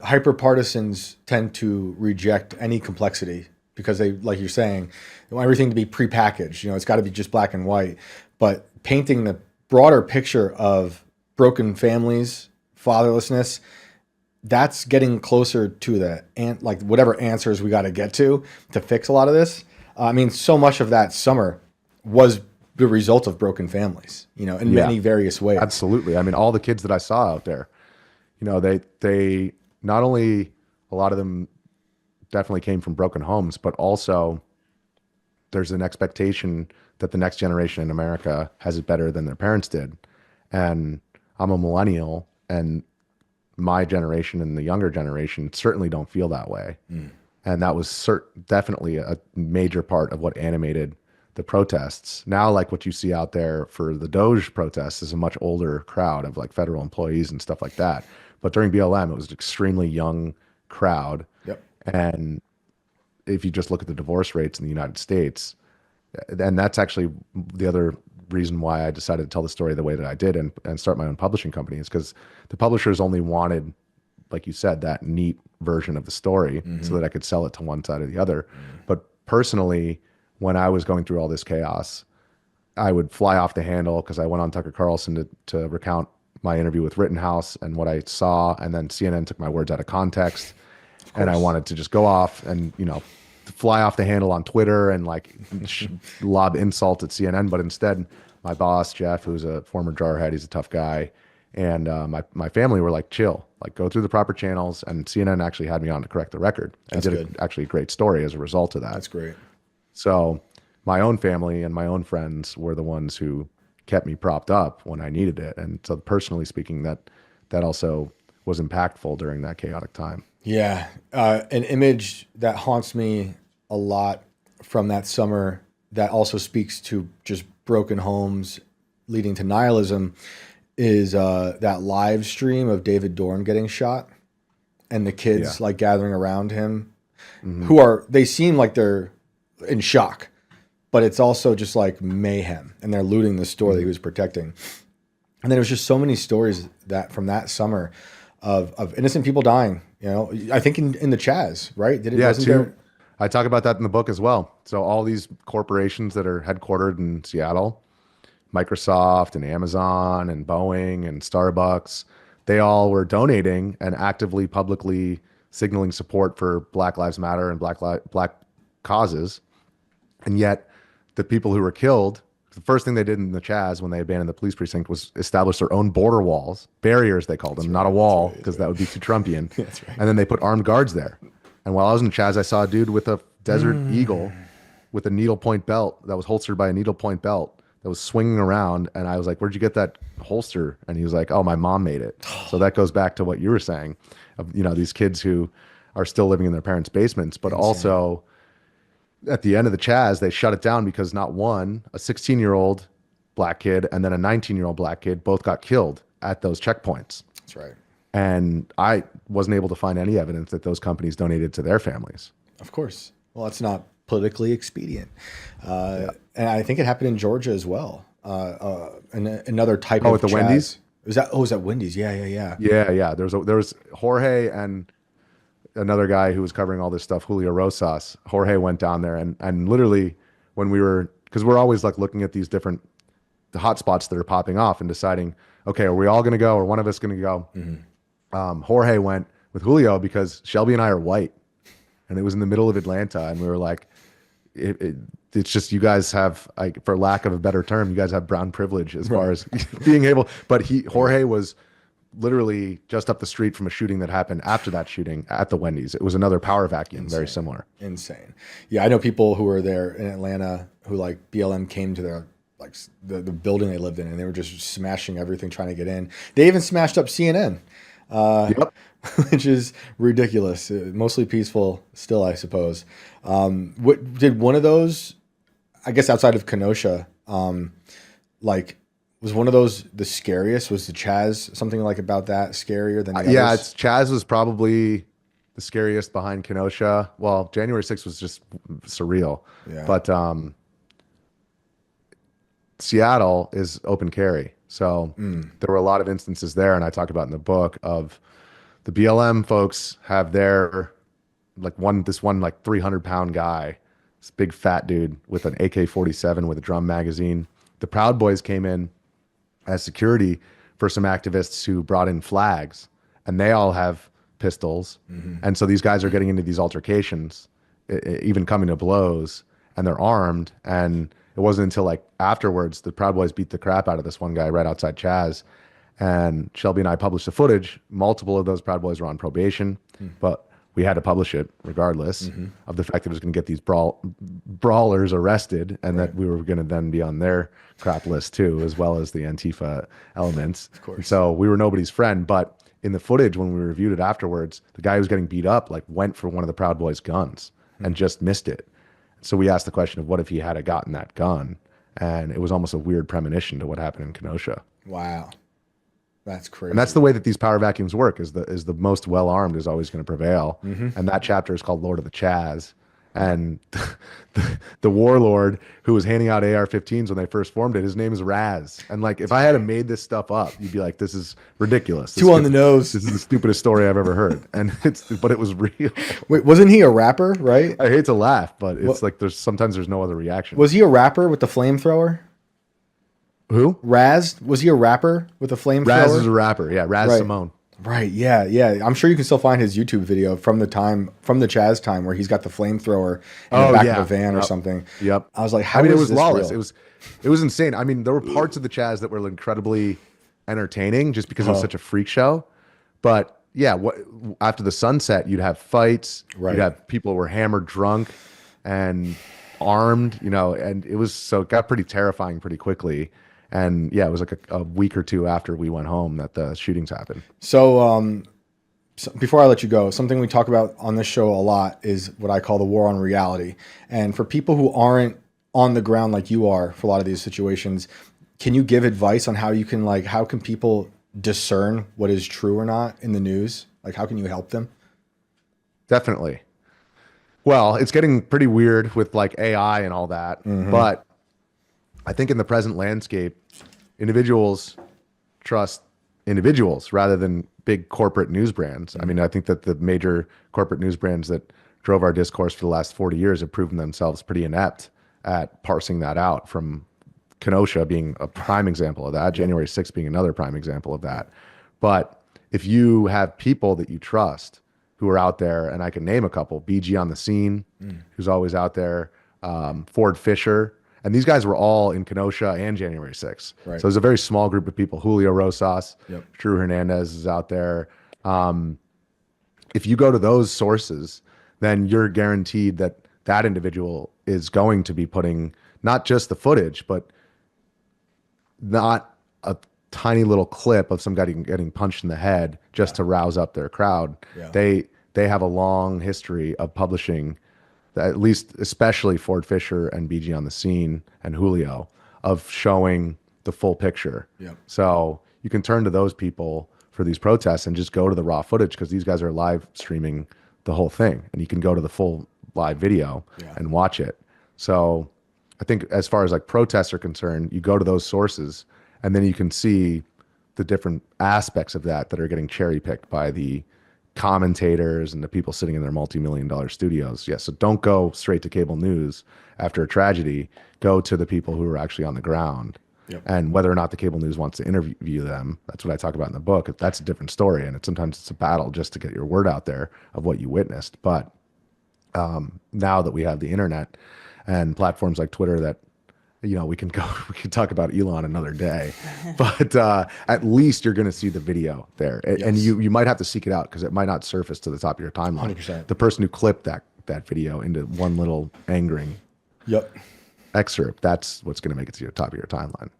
hyper partisans tend to reject any complexity because they, like you're saying, they want everything to be prepackaged. You know, it's got to be just black and white. But painting the broader picture of broken families, fatherlessness, that's getting closer to the like whatever answers we got to get to fix a lot of this. I mean, so much of that summer was the result of broken families, you know, in many various ways. Absolutely. I mean, all the kids that I saw out there, you know, they not only, a lot of them definitely came from broken homes, but also there's an expectation that the next generation in America has it better than their parents did. And I'm a millennial, and my generation and the younger generation certainly don't feel that way. And that was definitely a major part of what animated the protests. Now, like what you see out there for the Doge protests is a much older crowd of like federal employees and stuff like that. But during BLM, it was an extremely young crowd. Yep. And if you just look at the divorce rates in the United States, and that's actually the other reason why I decided to tell the story the way that I did and start my own publishing company, is because the publishers only wanted, like you said, that neat version of the story so that I could sell it to one side or the other. But personally, when I was going through all this chaos, I would fly off the handle because I went on Tucker Carlson to recount my interview with Rittenhouse and what I saw, and then CNN took my words out of context, and I wanted to just go off and, you know, fly off the handle on Twitter and like lob insult at CNN. But instead, my boss, Jeff, who's a former jarhead, he's a tough guy, and my family were like, chill, like go through the proper channels. And CNN actually had me on to correct the record and did actually a great story as a result of that. That's great. So my own family and my own friends were the ones who kept me propped up when I needed it. And so personally speaking, that also was impactful during that chaotic time. Yeah. An image that haunts me a lot from that summer that also speaks to just broken homes leading to nihilism is that live stream of David Dorn getting shot and the kids like gathering around him they seem like they're in shock, but it's also just like mayhem, and they're looting the store that he was protecting. And then there was just so many stories that from that summer of innocent people dying, you know, I think in the Chaz, right? I talk about that in the book as well. So all these corporations that are headquartered in Seattle, Microsoft and Amazon and Boeing and Starbucks, they all were donating and actively publicly signaling support for Black Lives Matter and black causes. And yet the people who were killed, the first thing they did in the Chaz when they abandoned the police precinct was establish their own border walls, barriers they called them, not a wall, because that would be too Trumpian. That's right. And then they put armed guards there. And while I was in the Chaz, I saw a dude with a Desert Eagle with a needlepoint belt that was holstered by a needlepoint belt that was swinging around. And I was like, where'd you get that holster? And he was like, oh, my mom made it. So that goes back to what you were saying of, you know, these kids who are still living in their parents' basements, but also at the end of the Chaz, they shut it down because not one, a 16-year-old black kid and then a 19-year-old black kid both got killed at those checkpoints. That's right. And I wasn't able to find any evidence that those companies donated to their families. Of course. Well, that's not politically expedient. And I think it happened in Georgia as well. And another type of at the Chaz. Wendy's? Was that Wendy's? Yeah. Yeah. There was Jorge and another guy who was covering all this stuff, Julio Rosas. Jorge went down there and literally when we were, because we're always like looking at these different the hot spots that are popping off and deciding, okay, are we all going to go or one of us going to go? Jorge went with Julio because Shelby and I are white, and it was in the middle of Atlanta, and we were like, it's just you guys have, like, for lack of a better term, you guys have brown privilege as far as being able. But Jorge was literally just up the street from a shooting that happened after that shooting at the Wendy's. It was another power vacuum, very similar. Insane. Yeah, I know people who were there in Atlanta who like BLM came to their like the building they lived in, and they were just smashing everything trying to get in. They even smashed up CNN. Which is ridiculous. Mostly peaceful still, I suppose. What did one of those, I guess outside of Kenosha, like was one of those the scariest? Was the Chaz something like about that scarier than the others? Chaz was probably the scariest behind Kenosha. Well, January 6th was just surreal. Yeah. But Seattle is open carry. So there were a lot of instances there, and I talk about in the book, of The BLM folks have their this one like 300-pound guy, this big fat dude with an AK-47 with a drum magazine. The Proud Boys came in as security for some activists who brought in flags, and they all have pistols. And so these guys are getting into these altercations, even coming to blows, and they're armed. And it wasn't until like afterwards the Proud Boys beat the crap out of this one guy right outside Chaz. And Shelby and I published the footage. Multiple of those Proud Boys were on probation, but we had to publish it regardless of the fact that it was going to get these brawlers arrested, and that we were going to then be on their crap list too, as well as the Antifa elements. Of course. So we were nobody's friend. But in the footage, when we reviewed it afterwards, the guy who was getting beat up like went for one of the Proud Boys' guns and just missed it. So we asked the question of what if he had gotten that gun, and it was almost a weird premonition to what happened in Kenosha. Wow. That's crazy. And that's the way that these power vacuums work, is the most well-armed is always going to prevail. And that chapter is called Lord of the Chaz. And the warlord who was handing out AR-15s when they first formed it, his name is Raz. And like, if I had made this stuff up, you'd be like, this is ridiculous. Too on the nose. This is the stupidest story I've ever heard. And but it was real. Wait, wasn't he a rapper, right? I hate to laugh, but it's like sometimes there's no other reaction. Was he a rapper with the flamethrower? Who? Raz? Was he a rapper with a flamethrower? Raz is a rapper. Yeah, Raz Right. Simone. Right. Yeah. Yeah. I'm sure you can still find his YouTube video from the Chaz time, where he's got the flamethrower in the back of a van or something. Yep. I was like, how I mean, it is was this lawless. real? It was insane. I mean, there were parts of the Chaz that were incredibly entertaining just because it was such a freak show. But yeah, after the sunset, you'd have fights. Right. You'd have people who were hammered, drunk, and armed. And it got pretty terrifying pretty quickly. And yeah, it was like a week or two after we went home that the shootings happened. So before I let you go, something we talk about on this show a lot is what I call the war on reality. And for people who aren't on the ground like you are for a lot of these situations, can you give advice on how can people discern what is true or not in the news? Like, how can you help them? Definitely. Well, it's getting pretty weird with like AI and all that, but I think in the present landscape, individuals trust individuals rather than big corporate news brands. I mean, I think that the major corporate news brands that drove our discourse for the last 40 years have proven themselves pretty inept at parsing that out, from Kenosha being a prime example of that, January 6th being another prime example of that. But if you have people that you trust who are out there, and I can name a couple, BG on the Scene, who's always out there, Ford Fisher, and these guys were all in Kenosha and January 6th. Right. So there's a very small group of people. Julio Rosas, Yep. Drew Hernandez is out there. If you go to those sources, then you're guaranteed that that individual is going to be putting not just the footage, but not a tiny little clip of some guy getting punched in the head just to rouse up their crowd. Yeah. They have a long history of publishing, at least especially Ford Fisher and BG on the Scene and Julio, of showing the full picture. Yeah. So you can turn to those people for these protests and just go to the raw footage, because these guys are live streaming the whole thing, and you can go to the full live video and watch it. So I think as far as like protests are concerned, you go to those sources, and then you can see the different aspects of that are getting cherry picked by the commentators and the people sitting in their multi-million-dollar studios. Yeah, so don't go straight to cable news after a tragedy. Go to the people who are actually on the ground. Yep. And whether or not the cable news wants to interview them, that's what I talk about in the book. That's a different story, and sometimes it's a battle just to get your word out there of what you witnessed. But now that we have the internet and platforms like Twitter that, we can talk about Elon another day, but at least you're going to see the video there. And you might have to seek it out, because it might not surface to the top of your timeline. 100%. The person who clipped that video into one little angering excerpt, that's what's going to make it to the top of your timeline.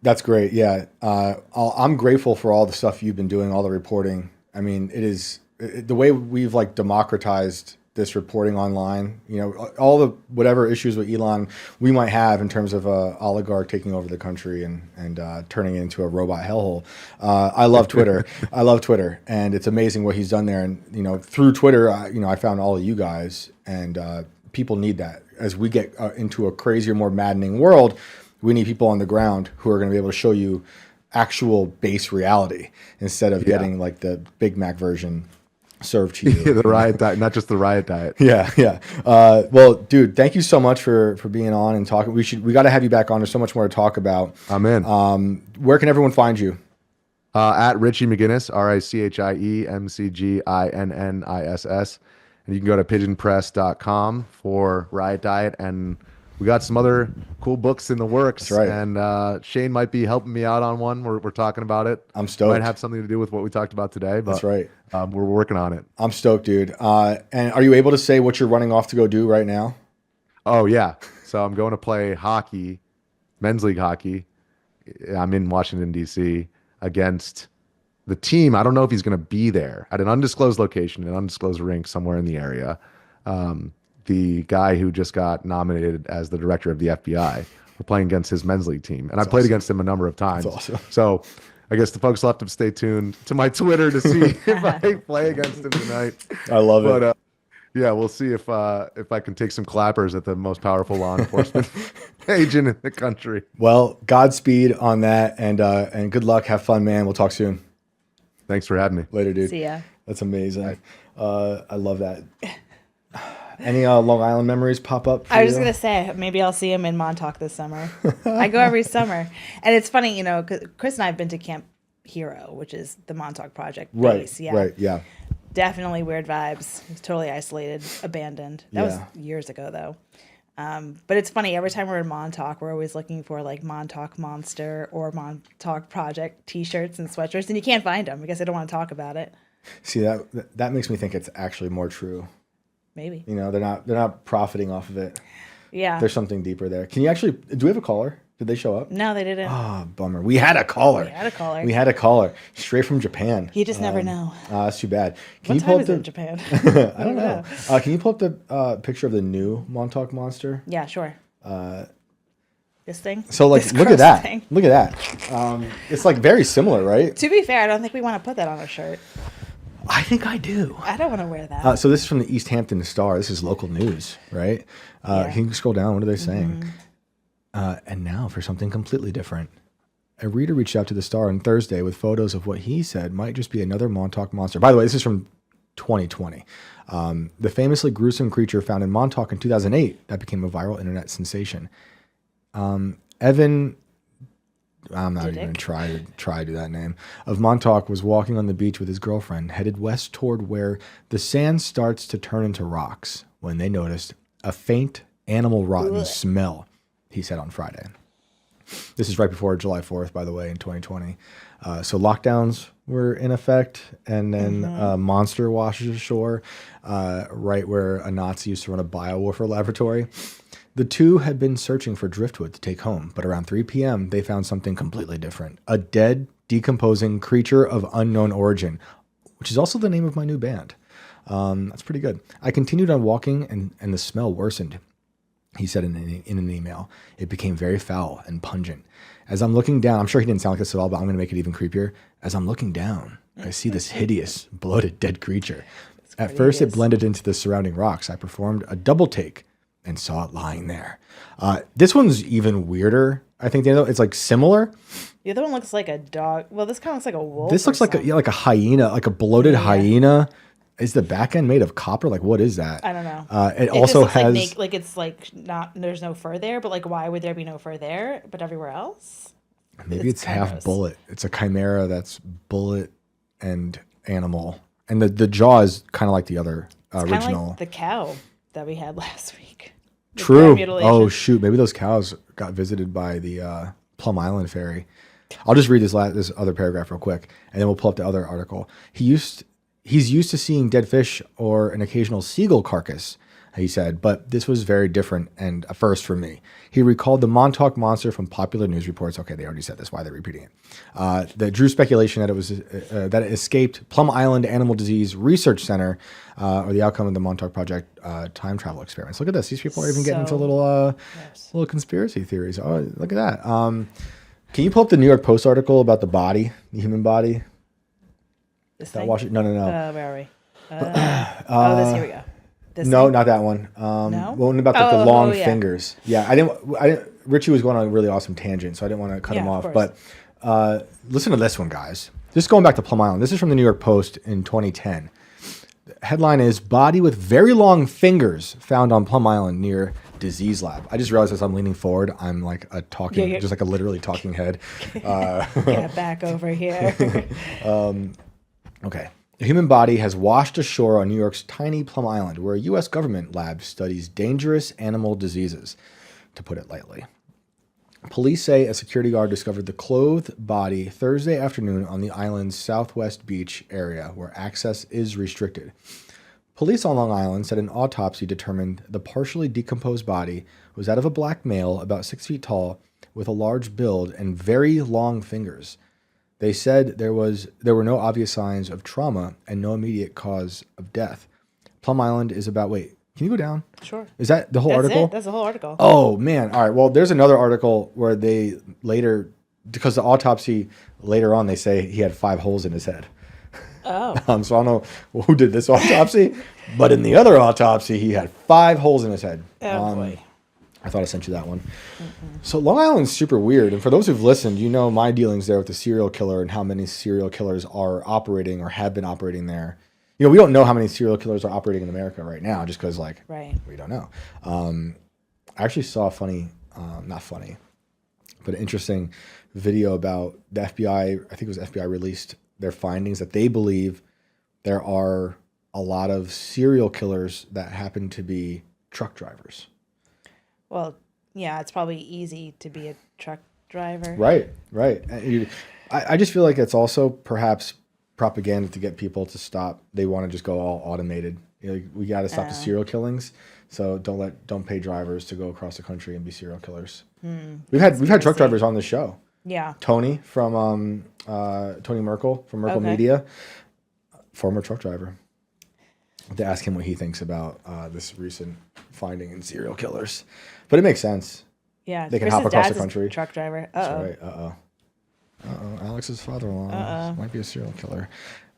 That's great. Yeah. I'm grateful for all the stuff you've been doing, all the reporting. I mean, the way we've like democratized this reporting online, all the whatever issues with Elon we might have in terms of a oligarch taking over the country and turning it into a robot hellhole. I love Twitter. I love Twitter, and it's amazing what he's done there. And through Twitter, I found all of you guys, and people need that as we get into a crazier, more maddening world. We need people on the ground who are going to be able to show you actual base reality instead of getting like the Big Mac version served to you. The riot diet, not just the riot diet. Yeah, yeah. Well, dude, thank you so much for being on and talking. We got to have you back on. There's so much more to talk about. I'm in. Where can everyone find you? At Richie McGinnis, RichieMcGinniss. And you can go to pigeonpress.com for Riot Diet. And we got some other cool books in the works. That's right. And Shane might be helping me out on one. We're talking about it. I'm stoked. Might have something to do with what we talked about today. But That's right. We're working on it. I'm stoked, dude. And are you able to say what you're running off to go do right now? Oh, yeah. So I'm going to play hockey, men's league hockey. I'm in Washington, D.C. against the team. I don't know if he's going to be there at an undisclosed location, an undisclosed rink somewhere in the area. The guy who just got nominated as the director of the FBI. We're playing against his men's league team. And I played against him a number of times. That's awesome. So I guess the folks will have to stay tuned to my Twitter to see if I play against him tonight. I love it. But yeah, we'll see if I can take some clappers at the most powerful law enforcement agent in the country. Well, Godspeed on that, and good luck. Have fun, man. We'll talk soon. Thanks for having me. Later, dude. See ya. That's amazing. I love that. Any Long Island memories pop up? I was just going to say, maybe I'll see him in Montauk this summer. I go every summer. And it's funny, 'cause Chris and I have been to Camp Hero, which is the Montauk Project base. Right, yeah. Definitely weird vibes. It's totally isolated, abandoned. That was years ago, though. But it's funny, every time we're in Montauk, we're always looking for like Montauk Monster or Montauk Project t-shirts and sweatshirts, and you can't find them because they don't want to talk about it. See, that makes me think it's actually more true. Maybe. They're not profiting off of it. Yeah. There's something deeper there. Can you actually, do we have a caller? Did they show up? No, they didn't. Ah, bummer. We had a caller. We had a caller. Straight from Japan. You just never know. That's too bad. What time is it in Japan? I don't know. Can you pull up the picture of the new Montauk Monster? Yeah, sure. This thing? So, like, This look at gross that. thing. Look at that. It's, like, very similar, right? To be fair, I don't think we want to put that on a shirt. I think I do. I don't want to wear that. So this is from the East Hampton Star. This is local news, right? Can you scroll down? What are they saying? And now for something completely different. A reader reached out to the Star on Thursday with photos of what he said might just be another Montauk Monster. By the way, this is from 2020. The famously gruesome creature found in Montauk in 2008 that became a viral internet sensation. Evan, I'm not even going to try to do that name, of Montauk was walking on the beach with his girlfriend, headed west toward where the sand starts to turn into rocks when they noticed a faint animal rotten smell, he said on Friday. This is right before July 4th, by the way, in 2020. So lockdowns were in effect, and then a monster washes ashore, right where a Nazi used to run a biowarfare laboratory. The two had been searching for driftwood to take home, but around 3 p.m., they found something completely different. A dead, decomposing creature of unknown origin, which is also the name of my new band. That's pretty good. I continued on walking, and the smell worsened, he said in an email. It became very foul and pungent. As I'm looking down, I'm sure he didn't sound like this at all, but I'm going to make it even creepier. As I'm looking down, I see this hideous, bloated, dead creature. At first, it blended into the surrounding rocks. I performed a double take and saw it lying there. This one's even weirder. I think it's like similar. The other one looks like a dog. Well, this kind of looks like a wolf. This looks like a hyena, like a bloated hyena. Is the back end made of copper? Like, what is that? I don't know. It also just looks has like it's like not. There's no fur there, but like, why would there be no fur there, but everywhere else? maybe it's half gross. bullet. It's a chimera that's bullet and animal, and the jaw is kind of like the other original. Kind of like the cow that we had last week. The cow True. mutilation. Oh shoot, maybe those cows got visited by the Plum Island ferry. I'll just read this other paragraph real quick, and then we'll pull up the other article. He's used to seeing dead fish or an occasional seagull carcass, he said, but this was very different and a first for me. He recalled the Montauk Monster from popular news reports. Okay, they already said this. Why are they repeating it? That drew speculation that it was that it escaped Plum Island Animal Disease Research Center, or the outcome of the Montauk Project time travel experiments. Look at this. These people are even getting into little conspiracy theories. Oh, look at that. Can you pull up the New York Post article about the body, the human body? This That thing? Washington? No. Where are we? This. Here we go. This No, thing? not that one. No? One about the long yeah. fingers. Yeah, I didn't. Richie was going on a really awesome tangent, so I didn't want to cut him Yeah, of off. course. Listen to this one, guys. Just going back to Plum Island. This is from the New York Post in 2010. The headline is Body with Very Long Fingers Found on Plum Island Near Disease Lab. I just realized as I'm leaning forward, I'm like a talking, just like a literally talking head. Get back over here. Okay. A human body has washed ashore on New York's tiny Plum Island, where a U.S. government lab studies dangerous animal diseases, to put it lightly. Police say a security guard discovered the clothed body Thursday afternoon on the island's southwest beach area, where access is restricted. Police on Long Island said an autopsy determined the partially decomposed body was that of a black male about 6 feet tall with a large build and very long fingers. They said there were no obvious signs of trauma and no immediate cause of death. Plum Island is about, wait, can you go down? Sure. Is that the whole article? That's the whole article. Oh, man. All right. Well, there's another article where they later, because the autopsy later on, they say he had 5 holes in his head. Oh. So I don't know who did this autopsy, but in the other autopsy, he had 5 holes in his head. Oh, boy. I thought I sent you that one. Mm-hmm. So Long Island's super weird. And for those who've listened, you know my dealings there with the serial killer and how many serial killers are operating or have been operating there. You know, we don't know how many serial killers are operating in America right now just because, like, we don't know. I actually saw a funny, not funny, but an interesting video about the FBI. I think it was FBI released their findings that they believe there are a lot of serial killers that happen to be truck drivers. Well, yeah, it's probably easy to be a truck driver. Right. I just feel like it's also perhaps propaganda to get people to stop. They want to just go all automated. You know, we got to stop the serial killings. So don't pay drivers to go across the country and be serial killers. We've had truck drivers on the show. Yeah. Tony from Tony Merkel from Merkel Media, former truck driver. To ask him what he thinks about this recent finding in serial killers, but it makes sense. Yeah, they can hop across the country. Truck driver. That's right. Alex's father-in-law might be a serial killer.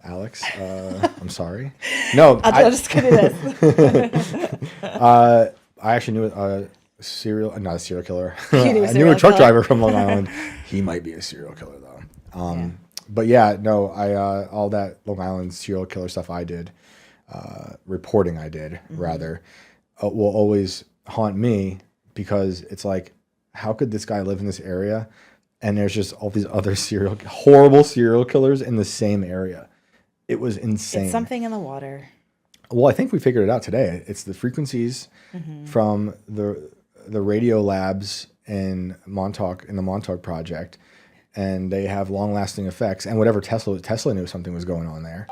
Alex, I'm sorry. No, I'll just do this. I actually knew not a serial killer. I knew a truck driver from Long Island. He might be a serial killer though. But yeah, no, all that Long Island serial killer stuff I did, reporting I did rather, will always haunt me because it's like, how could this guy live in this area? And there's just all these other horrible serial killers in the same area. It was insane. It's something in the water. Well, I think we figured it out today. It's the frequencies from the radio labs in Montauk, in the Montauk Project, and they have long-lasting effects. And whatever Tesla knew something was going on there.